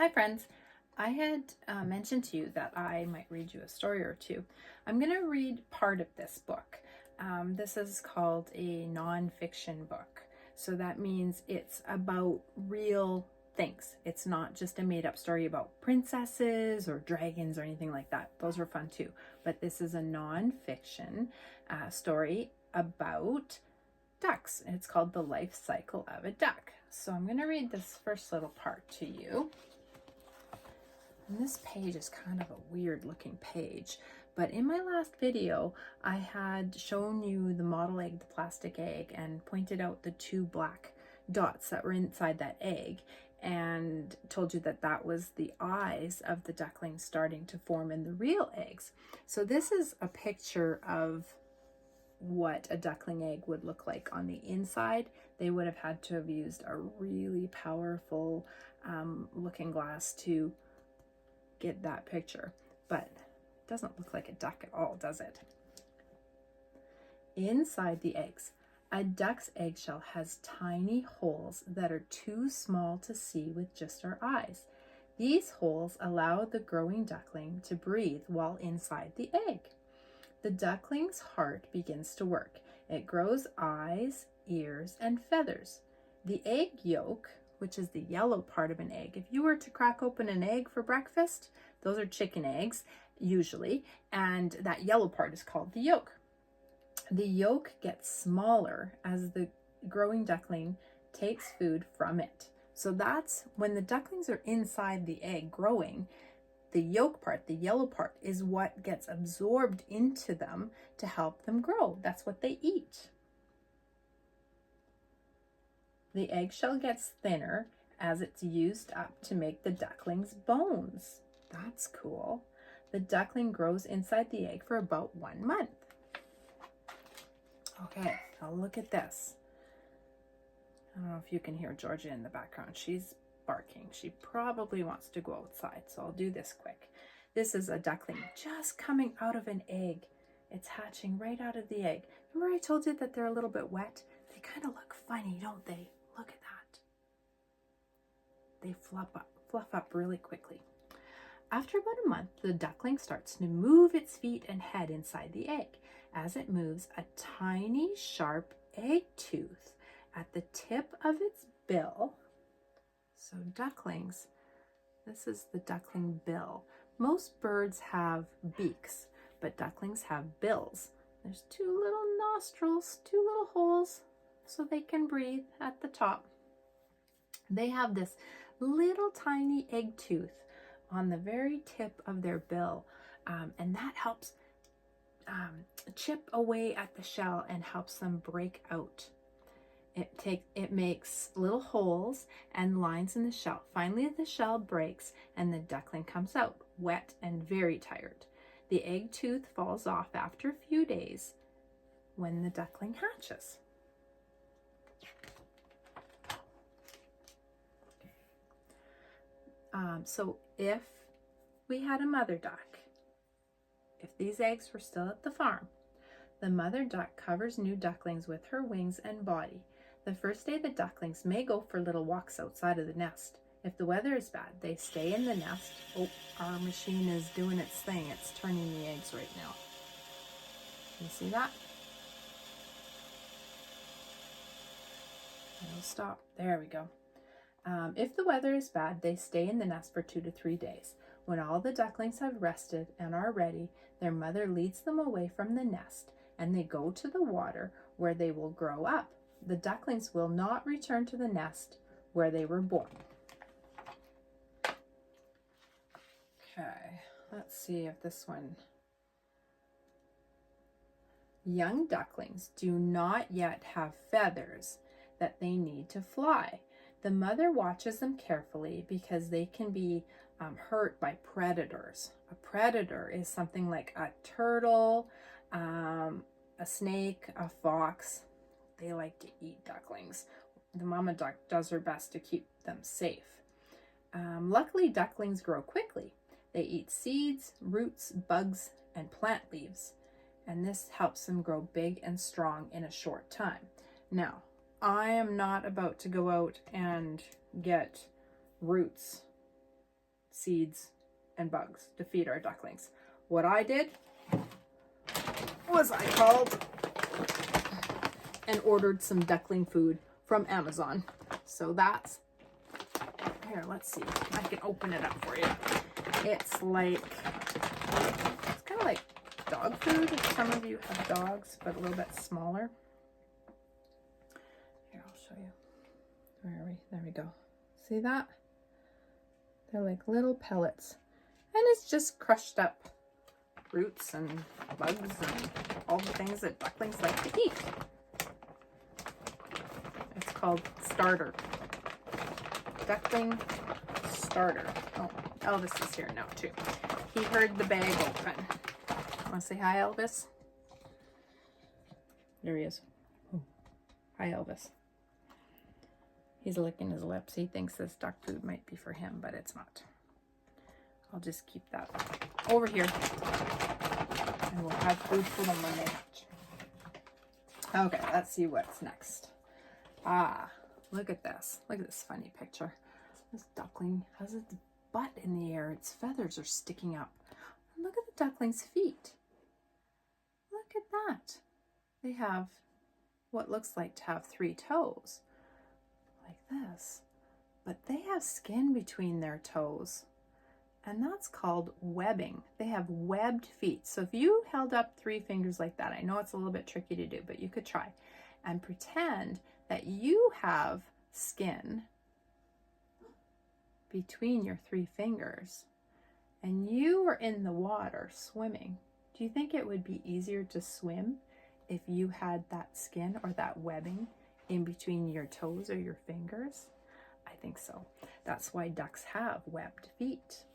Hi friends, I had mentioned to you that I might read you a story or two. I'm going to read part of this book. This is called a nonfiction book. So that means it's about real things. It's not just a made up story about princesses or dragons or anything like that. Those are fun too. But this is a nonfiction story about ducks. It's called The Life Cycle of a Duck. So I'm going to read this first little part to you. And this page is kind of a weird looking page, but in my last video, I had shown you the model egg, the plastic egg, and pointed out the two black dots that were inside that egg and told you that that was the eyes of the ducklings starting to form in the real eggs. So this is a picture of what a duckling egg would look like on the inside. They would have had to have used a really powerful looking glass to get that picture, but it doesn't look like a duck at all, does it? Inside the eggs, a duck's eggshell has tiny holes that are too small to see with just our eyes. These holes allow the growing duckling to breathe while inside the egg. The duckling's heart begins to work. It grows eyes, ears, and feathers. The egg yolk, which is the yellow part of an egg. If you were to crack open an egg for breakfast, those are chicken eggs usually, and that yellow part is called the yolk. The yolk gets smaller as the growing duckling takes food from it. So that's when the ducklings are inside the egg growing, the yolk part, the yellow part, is what gets absorbed into them to help them grow. That's what they eat. The eggshell gets thinner as it's used up to make the duckling's bones. That's cool. The duckling grows inside the egg for about 1 month. Okay, now look at this. I don't know if you can hear Georgia in the background. She's barking. She probably wants to go outside, so I'll do this quick. This is a duckling just coming out of an egg. It's hatching right out of the egg. Remember I told you that they're a little bit wet? They kind of look funny, don't they? Look at that. They fluff up really quickly. After about a month, the duckling starts to move its feet and head inside the egg. As it moves, a tiny, sharp egg tooth at the tip of its bill. So ducklings, this is the duckling bill. Most birds have beaks, but ducklings have bills. There's two little nostrils, two little holes, so they can breathe at the top. They have this little tiny egg tooth on the very tip of their bill, and that helps chip away at the shell and helps them break out. It makes little holes and lines in the shell. Finally, the shell breaks and the duckling comes out, wet and very tired. The egg tooth falls off after a few days when the duckling hatches. So if we had a mother duck, if these eggs were still at the farm, the mother duck covers new ducklings with her wings and body. The first day, the ducklings may go for little walks outside of the nest. If the weather is bad, they stay in the nest. Oh, our machine is doing its thing. It's turning the eggs right now. You see that? It'll stop. There we go. If the weather is bad, they stay in the nest for 2 to 3 days. When all the ducklings have rested and are ready, their mother leads them away from the nest and they go to the water where they will grow up. The ducklings will not return to the nest where they were born. Okay, let's see if this one. Young ducklings do not yet have feathers that they need to fly. The mother watches them carefully because they can be hurt by predators. A predator is something like a turtle, a snake, a fox. They like to eat ducklings. The mama duck does her best to keep them safe. Luckily, ducklings grow quickly. They eat seeds, roots, bugs, and plant leaves, and this helps them grow big and strong in a short time. Now, I am not about to go out and get roots seeds and bugs to feed our ducklings. What I did was I called and ordered some duckling food from Amazon. So that's, here, let's see. I can open it up for you. It's kind of like dog food. Some of you have dogs, but a little bit smaller. Here, I'll show you. Where are we? There we go. See that? They're like little pellets. And it's just crushed up roots and bugs and all the things that ducklings like to eat. It's called starter. Duckling starter. Oh, Elvis is here now too. He heard the bag open. Want to say hi, Elvis? There he is. Oh. Hi, Elvis. He's licking his lips. He thinks this duck food might be for him, but it's not. I'll just keep that over here. And we'll have food for them when they hatch. Okay, let's see what's next. Ah, look at this. Look at this funny picture. This duckling has its butt in the air. Its feathers are sticking up. And look at the duckling's feet. Look at that. They have what looks like to have 3 toes. Like this. But they have skin between their toes. And that's called webbing. They have webbed feet. So if you held up 3 fingers like that, I know it's a little bit tricky to do, but you could try. And pretend that you have skin between your 3 fingers. And you were in the water swimming. Do you think it would be easier to swim if you had that skin or that webbing in between your toes or your fingers? I think so. That's why ducks have webbed feet.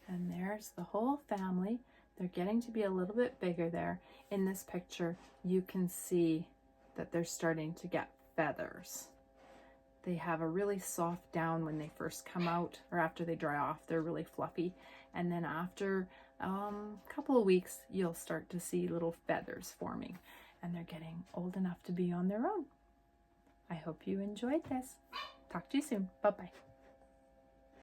And there's the whole family. They're getting to be a little bit bigger there. In this picture, you can see that they're starting to get feathers. They have a really soft down when they first come out, or after they dry off, they're really fluffy. And then after a couple of weeks, you'll start to see little feathers forming. And they're getting old enough to be on their own. I hope you enjoyed this. Talk to you soon. Bye-bye.